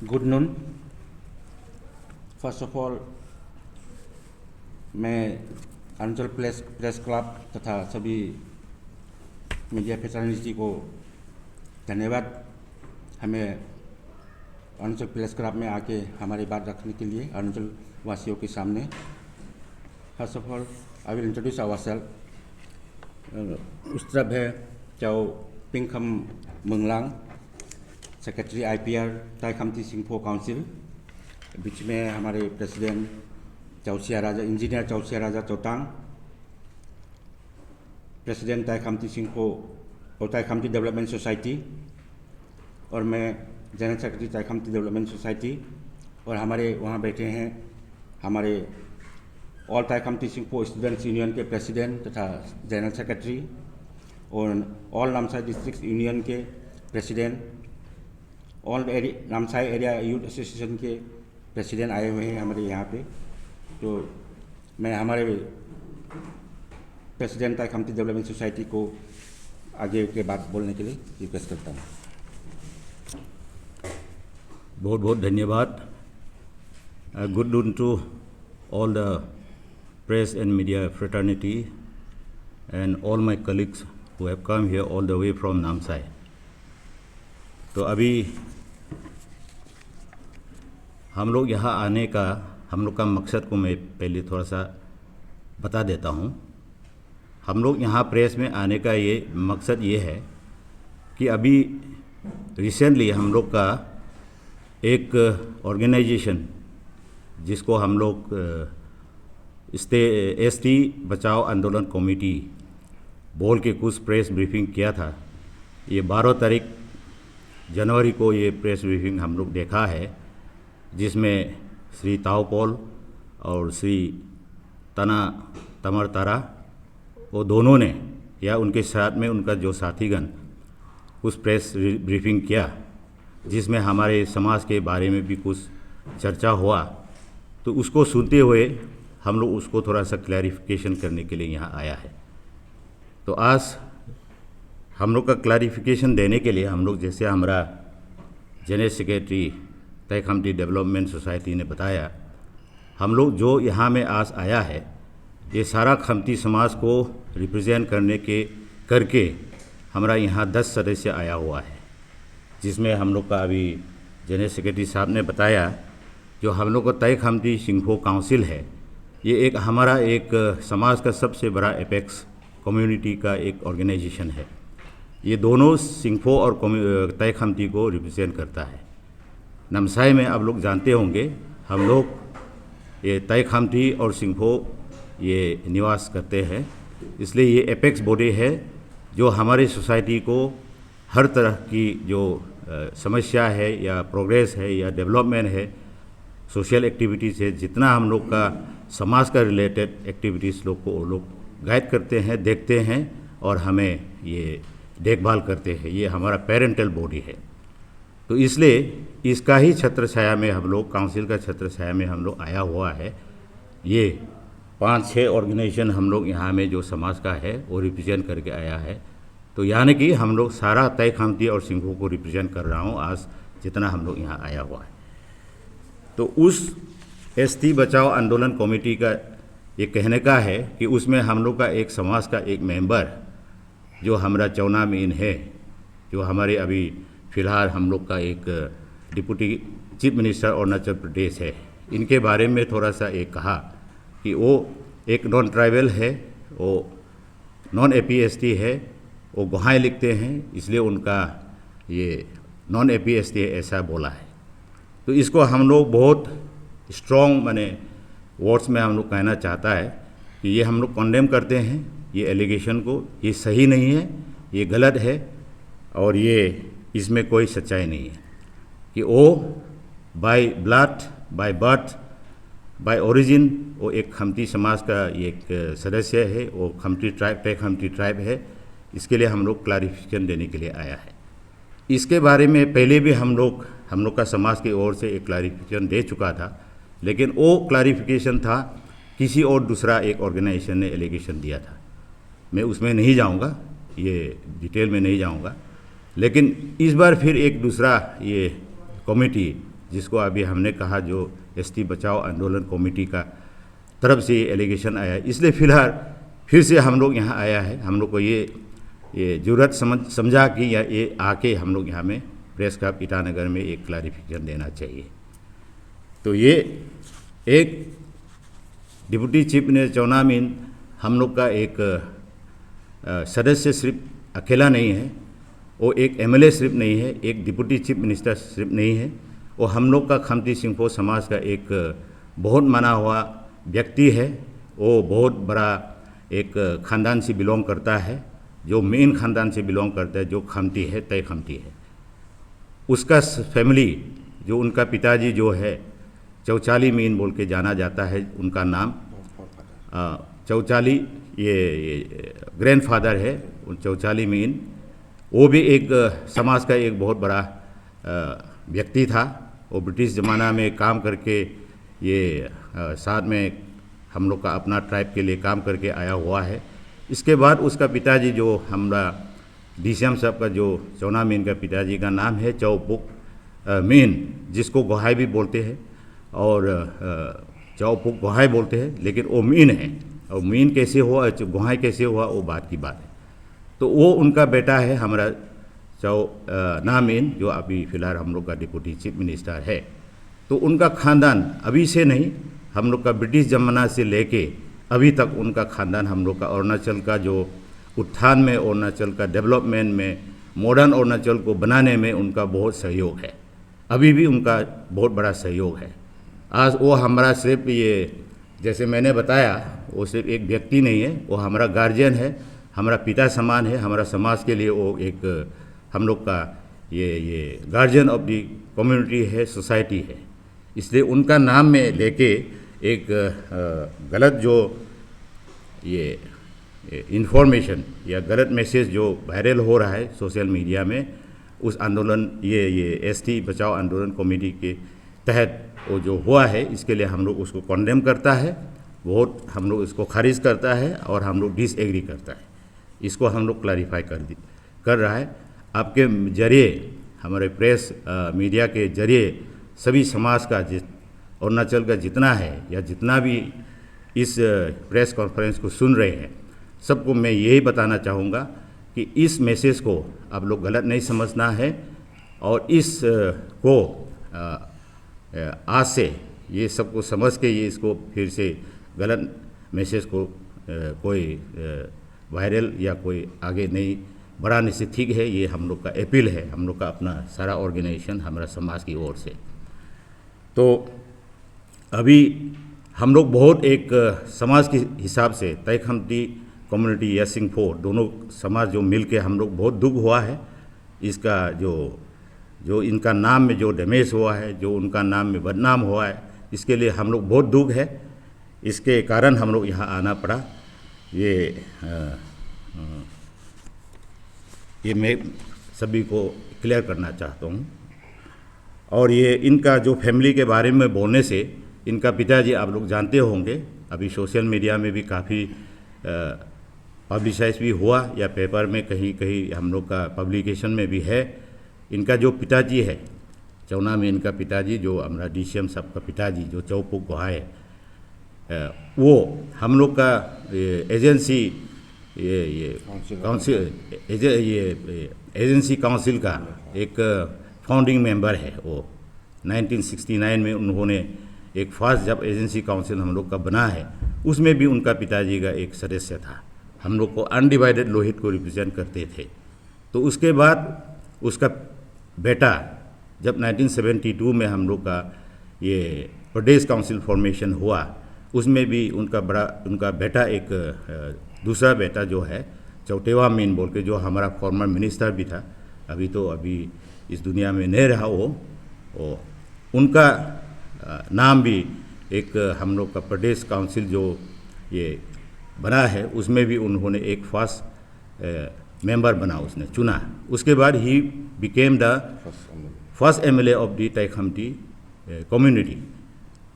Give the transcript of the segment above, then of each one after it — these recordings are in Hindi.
Good noon. First of all मैं अरुणाचल प्रेस क्लब तथा सभी मीडिया फ्रेटर्निटी को धन्यवाद हमें अरुणाचल प्रेस क्लब में आके हमारी बात रखने के लिए अरुणाचल वासियों के सामने। First of all I will introduce our self. उस तरफ है चाओ पिंखम मंगलांग, सेक्रेटरी IPR ताई खमती सिंहफो काउंसिल। बीच में हमारे प्रेसिडेंट चौसिया राजा इंजीनियर चौसिया राजा चौतांग, प्रेसिडेंट ताई खमती सिंहफो और ताई खमती डेवलपमेंट सोसाइटी, और मैं जनरल सेक्रेटरी ताई खमती डेवलपमेंट सोसाइटी। और हमारे वहाँ बैठे हैं हमारे ऑल ताई खमती सिंहफो स्टूडेंट्स यूनियन के प्रेसिडेंट तथा जनरल सेक्रेटरी, और ऑल नामसाई डिस्ट्रिक्ट यूनियन के president, all Namsai area youth association के प्रेसिडेंट आए हुए हैं हमारे यहाँ पे। तो मैं हमारे प्रेसिडेंट ताई खमती डेवलपमेंट सोसाइटी को आगे के बात बोलने के लिए रिक्वेस्ट करता हूँ। बहुत बहुत धन्यवाद। Good noon to all the press and media fraternity and all my colleagues who have come here all the way from Namsai. तो अभी हम लोग यहाँ आने का हम लोग का मकसद को मैं पहले थोड़ा सा बता देता हूँ। हम लोग यहाँ प्रेस में आने का ये मकसद ये है कि अभी रिसेंटली हम लोग का एक ऑर्गेनाइजेशन जिसको हम लोग ST बचाओ आंदोलन कमेटी बोल के कुछ प्रेस ब्रीफिंग किया था। ये 12 तारीख जनवरी को ये प्रेस ब्रीफिंग हम लोग देखा है, जिसमें श्री ताओपोल और श्री तना तमर तारा वो दोनों ने या उनके साथ में उनका जो साथीगण कुछ प्रेस ब्रीफिंग किया, जिसमें हमारे समाज के बारे में भी कुछ चर्चा हुआ। तो उसको सुनते हुए हम लोग उसको थोड़ा सा क्लैरिफिकेशन करने के लिए यहाँ आया है। तो आज हम लोग का क्लैरिफिकेशन देने के लिए हम लोग, जैसे हमारा जनरल सेक्रेटरी ताई खमती डेवलपमेंट सोसाइटी ने बताया, हम लोग जो यहाँ में आज आया है ये सारा खमती समाज को रिप्रेजेंट करके हमारा यहाँ 10 सदस्य आया हुआ है, जिसमें हम लोग का अभी जनरल सेक्रेटरी साहब ने बताया जो हम लोग का ताई खमती सिंहफो काउंसिल है, ये एक हमारा एक समाज का सबसे बड़ा एपेक्स कम्युनिटी का एक ऑर्गेनाइजेशन है। ये दोनों सिंहफो और ताई खमती को रिप्रेजेंट करता है। नामसाई में आप लोग जानते होंगे हम लोग ये ताई खमती और सिंहफो ये निवास करते हैं, इसलिए ये एपेक्स बॉडी है जो हमारी सोसाइटी को हर तरह की जो समस्या है या प्रोग्रेस है या डेवलपमेंट है, सोशल एक्टिविटीज़ है, जितना हम लोग का समाज का रिलेटेड एक्टिविटीज़ लोग को वो लोग गाइड करते हैं, देखते हैं और हमें ये देखभाल करते हैं। ये हमारा पेरेंटल बॉडी है। तो इसलिए इसका ही छत्र छाया में हम लोग, काउंसिल का छत्र छाया में हम लोग आया हुआ है। ये 5-6 ऑर्गेनाइजेशन हम लोग यहाँ में जो समाज का है वो रिप्रेजेंट करके आया है। तो यानी कि हम लोग सारा ताई खमती और सिंहफो को रिप्रेजेंट कर रहा हूँ आज जितना हम लोग यहाँ आया हुआ है। तो उस ST बचाओ आंदोलन कमेटी का ये कहने का है कि उसमें हम लोग का एक समाज का एक मेंबर जो हमारा चौना मीन है, जो हमारे अभी फ़िलहाल हम लोग का एक deputy chief minister Arunachal Pradesh है, इनके बारे में थोड़ा सा एक कहा कि वो एक नॉन ट्राइबल है, वो नॉन APST है, वो गुहाएँ लिखते हैं, इसलिए उनका ये नॉन APST है ऐसा बोला है। तो इसको हम लोग बहुत स्ट्रॉन्ग माने वर्ड्स में हम लोग कहना चाहता है कि ये हम लोग कंडेम करते हैं ये एलिगेशन को। ये सही नहीं है, ये गलत है और ये इसमें कोई सच्चाई नहीं है कि वो by blood, by birth, by origin वो एक खमती समाज का एक सदस्य है, वो खमती ट्राइब ताई खमती ट्राइब है। इसके लिए हम लोग क्लैरिफिकेशन देने के लिए आया है। इसके बारे में पहले भी हम लोग का समाज की ओर से एक क्लैरिफिकेशन दे चुका था, लेकिन वो क्लैरिफिकेशन था किसी और दूसरा एक ऑर्गेनाइजेशन ने एलिगेशन दिया था। मैं उसमें नहीं जाऊंगा, ये डिटेल में नहीं जाऊंगा, लेकिन इस बार फिर एक दूसरा ये कमेटी जिसको अभी हमने कहा जो एसटी बचाओ आंदोलन कमेटी का तरफ से ये एलिगेशन आया है, इसलिए फ़िलहाल फिर से हम लोग यहाँ आया है। हम लोग को ये ज़रूरत समझा कि ये आके हम लोग यहाँ में प्रेस क्लब ईटानगर में एक क्लैरिफिकेशन देना चाहिए। तो ये एक डिप्टी चीफ मिनिस्टर चौना मीन हम लोग का एक सदस्य सिर्फ अकेला नहीं है, वो एक एमएलए सिर्फ नहीं है, एक डिप्टी चीफ मिनिस्टर सिर्फ नहीं है, वो हम लोग का खमती सिंहफो समाज का एक बहुत माना हुआ व्यक्ति है। वो बहुत बड़ा एक ख़ानदान से बिलोंग करता है, जो मेन ख़ानदान से बिलोंग करता है, जो खमती है, तय खमती है। उसका फैमिली जो उनका पिताजी जो है चौचाली मीन बोल के जाना जाता है, उनका नाम चौचाली, ये ग्रैंडफादर है चौचाली मीन। वो भी एक समाज का एक बहुत बड़ा व्यक्ति था। वो ब्रिटिश ज़माना में काम करके ये साथ में हम लोग का अपना ट्राइब के लिए काम करके आया हुआ है। इसके बाद उसका पिताजी जो हमारा डीसीएम साहब का जो चौना मीन का पिताजी का नाम है चौपुक मीन, जिसको गोहाई भी बोलते हैं और चौपुक गोहाई बोलते हैं, लेकिन वो मीन है। और मीन कैसे हुआ, गोहाई कैसे हुआ, वो बात की बात है। तो वो उनका बेटा है हमारा ना मीन, जो अभी फ़िलहाल हम लोग का डिप्टी चीफ मिनिस्टर है। तो उनका ख़ानदान अभी से नहीं, हम लोग का ब्रिटिश ज़माना से लेके अभी तक उनका ख़ानदान हम लोग का अरुणाचल का जो उत्थान में, अरुणाचल का डेवलपमेंट में, मॉडर्न अरुणाचल को बनाने में उनका बहुत सहयोग है। अभी भी उनका बहुत बड़ा सहयोग है। आज वो हमारा सिर्फ ये जैसे मैंने बताया, वो सिर्फ एक व्यक्ति नहीं है, वो हमारा गार्जियन है, हमारा पिता समान है। हमारा समाज के लिए वो एक हम लोग का ये गार्जियन ऑफ दी कम्युनिटी है, सोसाइटी है। इसलिए उनका नाम में लेके एक गलत जो ये इन्फॉर्मेशन या गलत मैसेज जो वायरल हो रहा है सोशल मीडिया में, उस आंदोलन ये एसटी बचाओ आंदोलन कमेटी के तहत वो जो हुआ है, इसके लिए हम लोग उसको कॉन्डेम करता है, बहुत हम लोग इसको खारिज करता है और हम लोग डिसएग्री करता है। इसको हम लोग क्लैरिफाई कर रहा है आपके जरिए, हमारे प्रेस मीडिया के जरिए सभी समाज का अरुणाचल का जितना है या जितना भी इस प्रेस कॉन्फ्रेंस को सुन रहे हैं, सबको मैं यही बताना चाहूँगा कि इस मैसेज को आप लोग गलत नहीं समझना है और इस को आज से ये सबको समझ के ये इसको फिर से गलत मैसेज को कोई वायरल या कोई आगे नहीं बढ़ाने से ठीक है। ये हम लोग का अपील है, हम लोग का अपना सारा ऑर्गेनाइजेशन हमारा समाज की ओर से। तो अभी हम लोग बहुत एक समाज के हिसाब से तय खमती कम्युनिटी या सिंहफो दोनों समाज जो मिल के हम लोग बहुत दुख हुआ है। इसका जो इनका नाम में जो डैमेज हुआ है, जो उनका नाम में बदनाम हुआ है, इसके लिए हम लोग बहुत दुख है। इसके कारण हम लोग यहाँ आना पड़ा। ये मैं सभी को क्लियर करना चाहता हूँ। और ये इनका जो फैमिली के बारे में बोलने से, इनका पिताजी आप लोग जानते होंगे, अभी सोशल मीडिया में भी काफ़ी पब्लिसाइज भी हुआ या पेपर में कहीं कहीं हम लोग का पब्लिकेशन में भी है। इनका जो पिताजी है चौना में, इनका पिताजी जो हमारा डीसीएम साहब का पिताजी जो चौपुक गोहाई है, वो हम लोग का एजेंसी एजेंसी काउंसिल का एक फाउंडिंग मेंबर है। वो 1969 में उन्होंने एक फर्स्ट जब एजेंसी काउंसिल हम लोग का बना है, उसमें भी उनका पिताजी का एक सदस्य था। हम लोग को अनडिवाइडेड लोहित को रिप्रेजेंट करते थे। तो उसके बाद उसका बेटा जब 1972 में हम लोग का ये प्रदेश काउंसिल फॉर्मेशन हुआ, उसमें भी उनका बेटा एक दूसरा बेटा जो है चौटेवा मीन बोल के, जो हमारा फॉर्मर मिनिस्टर भी था, अभी इस दुनिया में नहीं रहा वो उनका नाम भी एक हम लोग का प्रदेश काउंसिल जो ये बना है, उसमें भी उन्होंने एक फर्स्ट मेंबर बना, उसने चुना। उसके बाद he became the first MLA of the तय खमती कम्युनिटी।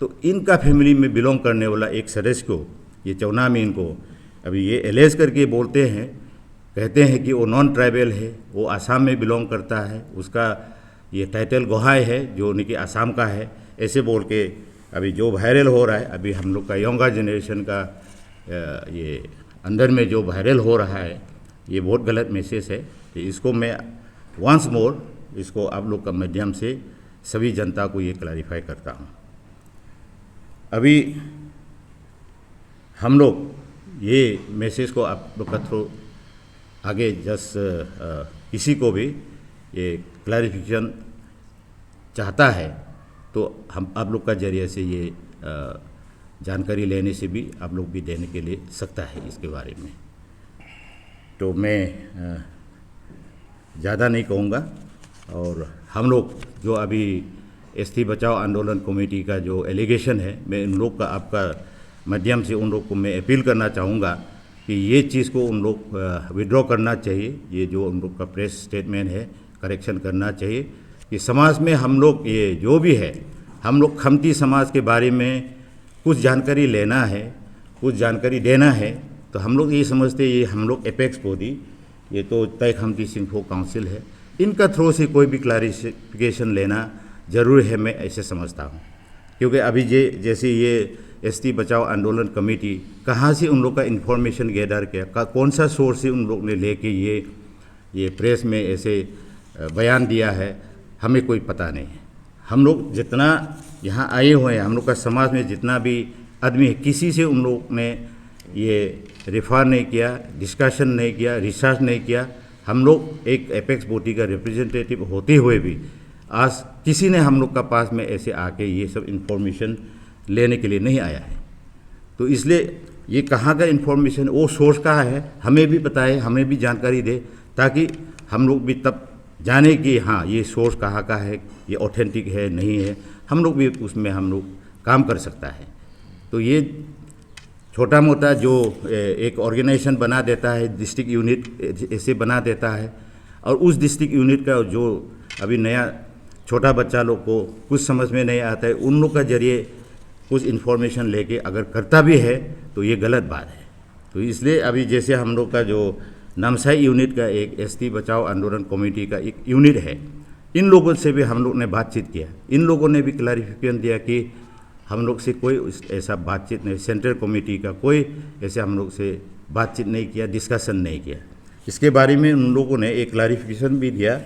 तो इनका फैमिली में बिलोंग करने वाला एक सदस्य को, ये चौना मीन को, अभी ये एलेज करके बोलते हैं, कहते हैं कि वो नॉन ट्राइबल है, वो आसाम में बिलोंग करता है, उसका ये टाइटल गोहाई है जो उनकी असम का है, ऐसे बोल के अभी जो वायरल हो रहा है, अभी हम लोग का यंगर जनरेशन का ये अंदर में जो वायरल हो रहा है, ये बहुत गलत मैसेज है। तो इसको मैं वंस मोर इसको आप लोग का माध्यम से सभी जनता को ये क्लैरिफाई करता हूँ। अभी हम लोग ये मैसेज को आप लोग का थ्रू आगे किसी को भी ये क्लैरिफिकेशन चाहता है तो हम आप लोग का जरिए से ये जानकारी लेने से भी आप लोग भी देने के लिए सकता है इसके बारे में। तो मैं ज़्यादा नहीं कहूँगा, और हम लोग जो अभी एसटी बचाओ आंदोलन कमेटी का जो एलिगेशन है, मैं उन लोग का आपका माध्यम से उन लोग को मैं अपील करना चाहूँगा कि ये चीज़ को उन लोग विड्रॉ करना चाहिए। ये जो उन लोग का प्रेस स्टेटमेंट है करेक्शन करना चाहिए कि समाज में हम लोग ये जो भी है, हम लोग खमती समाज के बारे में कुछ जानकारी लेना है, कुछ जानकारी देना है, तो हम लोग ये समझते ये हम लोग एपेक्स बॉडी, ये तो तय खमती सिंफो काउंसिल है, इनका थ्रू से कोई भी क्लैरिफिकेशन लेना ज़रूरी है, मैं ऐसे समझता हूँ। क्योंकि अभी जैसे ये एसटी बचाओ आंदोलन कमेटी कहाँ से उन लोग का इन्फॉर्मेशन गैदर किया, कौन सा सोर्स से उन लोग ने लेके ये प्रेस में ऐसे बयान दिया है, हमें कोई पता नहीं है। हम लोग जितना यहाँ आए हुए हैं, हम लोग का समाज में जितना भी आदमी है, किसी से उन लोग ने ये रेफर नहीं किया, डिस्कशन नहीं किया, रिसर्च नहीं किया। हम लोग एक एपेक्स बॉडी का रिप्रेजेंटेटिव होते हुए भी आज किसी ने हम लोग का पास में ऐसे आके ये सब इन्फॉर्मेशन लेने के लिए नहीं आया है। तो इसलिए ये कहाँ का इन्फॉर्मेशन, वो सोर्स कहाँ है, हमें भी बताए, हमें भी जानकारी दे, ताकि हम लोग भी तब जाने कि हाँ ये सोर्स कहाँ का है, ये ऑथेंटिक है नहीं है, हम लोग भी उसमें हम लोग काम कर सकता है। तो ये छोटा मोटा जो एक ऑर्गेनाइजेशन बना देता है, डिस्ट्रिक्ट यूनिट ऐसे बना देता है, और उस डिस्ट्रिक्ट यूनिट का जो अभी नया छोटा बच्चा लोग को कुछ समझ में नहीं आता है, उन लोग का जरिए कुछ इन्फॉर्मेशन लेके अगर करता भी है तो ये गलत बात है। तो इसलिए अभी जैसे हम लोग का जो नामसाई यूनिट का एक एसटी बचाओ आंदोलन कमेटी का एक यूनिट है, इन लोगों से भी हम लोग ने बातचीत किया, इन लोगों ने भी क्लैरिफिकेशन दिया कि हम लोग से कोई ऐसा बातचीत नहीं, सेंट्रल कमेटी का कोई ऐसे हम लोग से बातचीत नहीं किया, डिस्कशन नहीं किया। इसके बारे में उन लोगों ने एक क्लैरिफिकेशन भी दिया।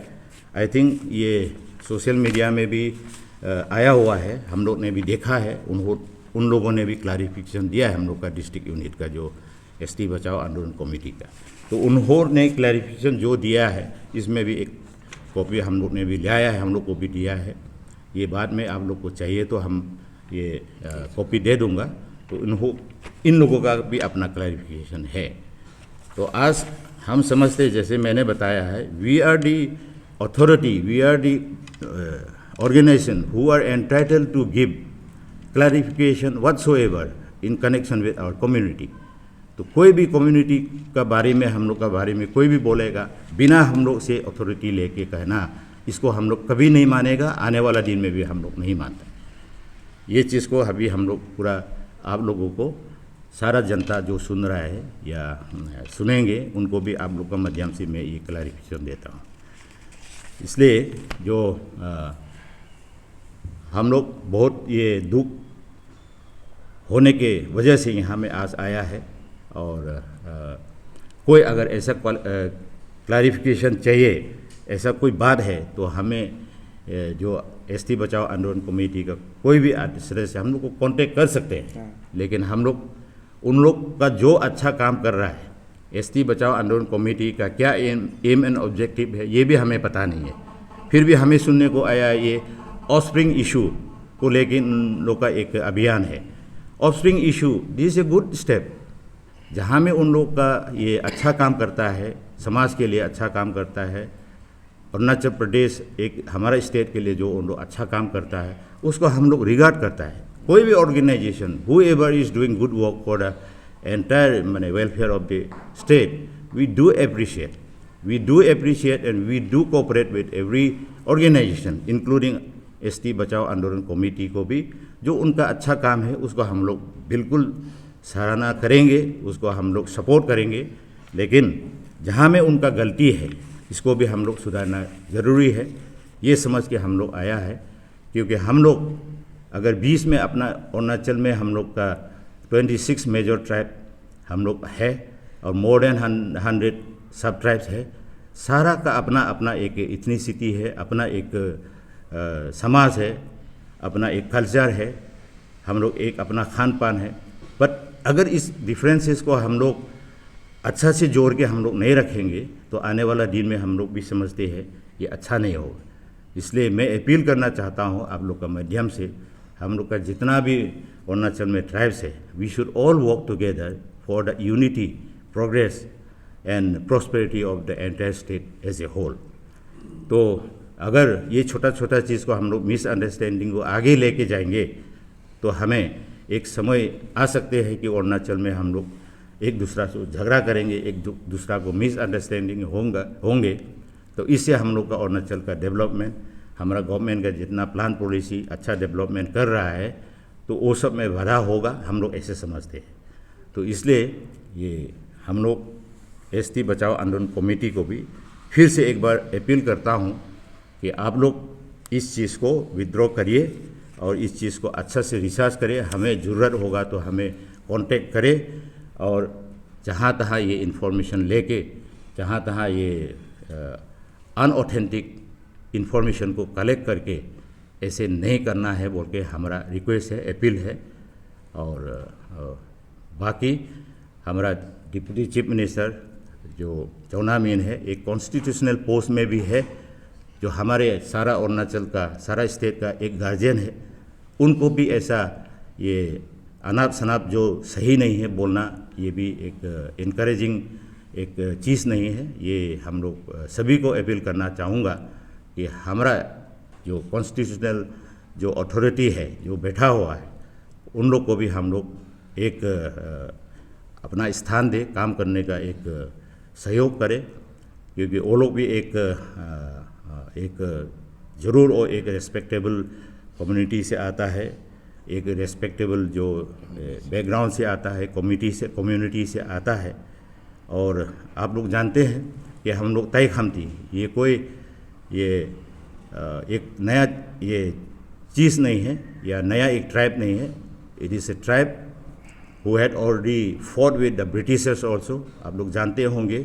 आई थिंक ये सोशल मीडिया में भी आया हुआ है, हम लोग ने भी देखा है, उन लोगों ने भी क्लैरिफिकेशन दिया है हम लोग का डिस्ट्रिक्ट यूनिट का जो एसटी बचाओ आंदोलन कमेटी का। तो उन्होंने क्लैरिफिकेशन जो दिया है, इसमें भी एक कॉपी हम लोग ने भी लाया है, हम लोग को भी दिया है। ये बाद में आप लोग को चाहिए तो हम ये कॉपी दे दूंगा। तो इन लोगों का भी अपना क्लैरिफिकेशन है। तो आज हम समझते, जैसे मैंने बताया है, we are the authority, we are the organization who are entitled to give clarification whatsoever in connection with our community। तो कोई भी कम्युनिटी का बारे में, हम लोग का बारे में कोई भी बोलेगा बिना हम लोग से अथॉरिटी लेके कहना, इसको हम लोग कभी नहीं मानेगा, आने वाला दिन में भी हम लोग नहीं मानते। ये चीज़ को अभी हम लोग पूरा आप लोगों को, सारा जनता जो सुन रहा है या सुनेंगे, उनको भी आप लोग का माध्यम से मैं ये क्लैरिफिकेशन देता हूँ। इसलिए जो हम लोग बहुत ये दुख होने के वजह से यहाँ में आज आया है, और कोई अगर ऐसा क्लैरिफिकेशन चाहिए, ऐसा कोई बात है, तो हमें जो एसटी बचाओ आंदोलन कमेटी का कोई भी सदस्य हम लोग को कांटेक्ट कर सकते हैं। लेकिन हम लोग उन लोग का जो अच्छा काम कर रहा है, एसटी बचाओ आंदोलन कमेटी का क्या एम एंड ऑब्जेक्टिव है, ये भी हमें पता नहीं है। फिर भी हमें सुनने को आया ये ऑफस्प्रिंग इशू को लेकर उन लोग का एक अभियान है। Offspring issue this is a good step, जहाँ में उन लोग का ये अच्छा काम करता है, समाज के लिए अच्छा काम करता है। अरुणाचल प्रदेश एक हमारा स्टेट के लिए जो उन लोग अच्छा काम करता है, उसको हम लोग रिगार्ड करता है। कोई भी organization whoever is doing good work for the entire माने welfare of the state, we do appreciate and we do cooperate with every organization including ST Bachao Andolan committee को भी, जो उनका अच्छा काम है उसको हम लोग बिल्कुल सराहना करेंगे, उसको हम लोग सपोर्ट करेंगे। लेकिन जहाँ में उनका गलती है, इसको भी हम लोग सुधारना ज़रूरी है। ये समझ के हम लोग आया है, क्योंकि हम लोग अगर 20 में अपना अरुणाचल में हम लोग का 26 मेजर ट्राइब हम लोग है और मोर देन 100 सब ट्राइब्स है। सारा का अपना अपना एक इथनिसिटी है, अपना एक समाज है, अपना एक कल्चर है, हम लोग एक अपना खान पान है। बट अगर इस डिफरेंसेस को हम लोग अच्छा से जोड़ के हम लोग नहीं रखेंगे तो आने वाला दिन में हम लोग भी समझते हैं ये अच्छा नहीं होगा। इसलिए मैं अपील करना चाहता हूँ आप लोग का माध्यम से, हम लोग का जितना भी अरुणाचल में ट्राइब्स है, we should all work together for the unity, progress and prosperity of the entire state as a whole. तो अगर ये छोटा छोटा चीज़ को हम लोग मिसअंडरस्टैंडिंग को आगे लेके जाएंगे तो हमें एक समय आ सकते हैं कि अरुणाचल में हम लोग एक दूसरा से झगड़ा करेंगे, एक दूसरा को मिसअंडरस्टैंडिंग होंगे। तो इससे हम लोग का अरुणाचल का डेवलपमेंट, हमारा गवर्नमेंट का जितना प्लान पॉलिसी अच्छा डेवलपमेंट कर रहा है तो वो सब में बाधा होगा, हम लोग ऐसे समझते हैं। तो इसलिए ये हम लोग एसटी बचाओ आंदोलन कमेटी को भी फिर से एक बार अपील करता हूँ कि आप लोग इस चीज़ को विड्रॉ करिए और इस चीज़ को अच्छा से रिसर्च करें। हमें ज़रूरत होगा तो हमें कांटेक्ट करें और जहाँ तहाँ ये इन्फॉर्मेशन लेके, जहाँ तहाँ ये अनऑथेंटिक इन्फॉर्मेशन को कलेक्ट करके ऐसे नहीं करना है बोल के हमारा रिक्वेस्ट है, अपील है। और बाकी हमारा डिप्टी चीफ मिनिस्टर जो चौना मीन है, एक कॉन्स्टिट्यूशनल पोस्ट में भी है, जो हमारे सारा अरुणाचल का, सारा स्टेट का एक गार्जियन है। उनको भी ऐसा ये अनाप शनाप जो सही नहीं है बोलना, ये भी एक इनकरेजिंग एक चीज़ नहीं है। ये हम लोग सभी को अपील करना चाहूँगा कि हमारा जो कॉन्स्टिट्यूशनल जो अथॉरिटी है, जो बैठा हुआ है, उन लोग को भी हम लोग एक अपना स्थान दे, काम करने का एक सहयोग करें, क्योंकि वो लोग भी एक ज़रूर और एक रेस्पेक्टेबल कम्युनिटी से आता है, एक रेस्पेक्टेबल जो बैकग्राउंड से आता है, कम्युनिटी से आता है। और आप लोग जानते हैं कि हम लोग तय खमती, ये कोई एक नया ये चीज़ नहीं है या नया एक ट्राइब नहीं है। It is a tribe who had already fought with the Britishers also. आप लोग जानते होंगे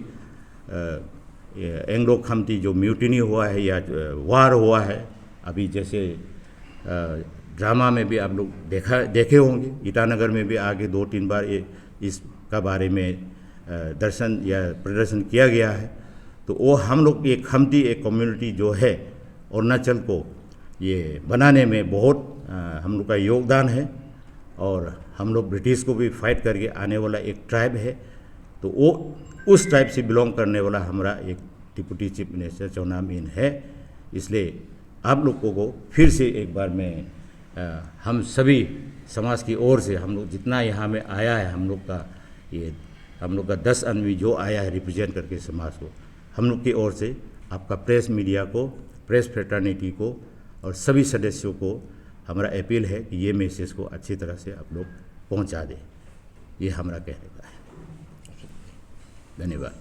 एंग्लो खमती जो म्यूटिनी हुआ है या वार हुआ है, अभी जैसे ड्रामा में भी आप लोग देखे होंगे, ईटानगर में भी आगे 2-3 बार इसका बारे में दर्शन या प्रदर्शन किया गया है। तो वो हम लोग एक खमती एक कम्युनिटी जो है अरुणाचल को ये बनाने में बहुत हम लोग का योगदान है। और हम लोग ब्रिटिश को भी फाइट करके आने वाला एक ट्राइब है। तो वो उस ट्राइब से बिलोंग करने वाला हमारा एक डिप्टी चीफ मिनिस्टर चौना मीन है। इसलिए आप लोगों को फिर से एक बार मैं हम सभी समाज की ओर से, हम लोग जितना यहाँ में आया है, हम लोग का 10 आदमी जो आया है रिप्रेजेंट करके समाज को, हम लोग की ओर से आपका प्रेस मीडिया को, प्रेस फ्रेटर्निटी को और सभी सदस्यों को हमारा अपील है कि ये मैसेज को अच्छी तरह से आप लोग पहुँचा दें। ये हमारा कहने का है। धन्यवाद।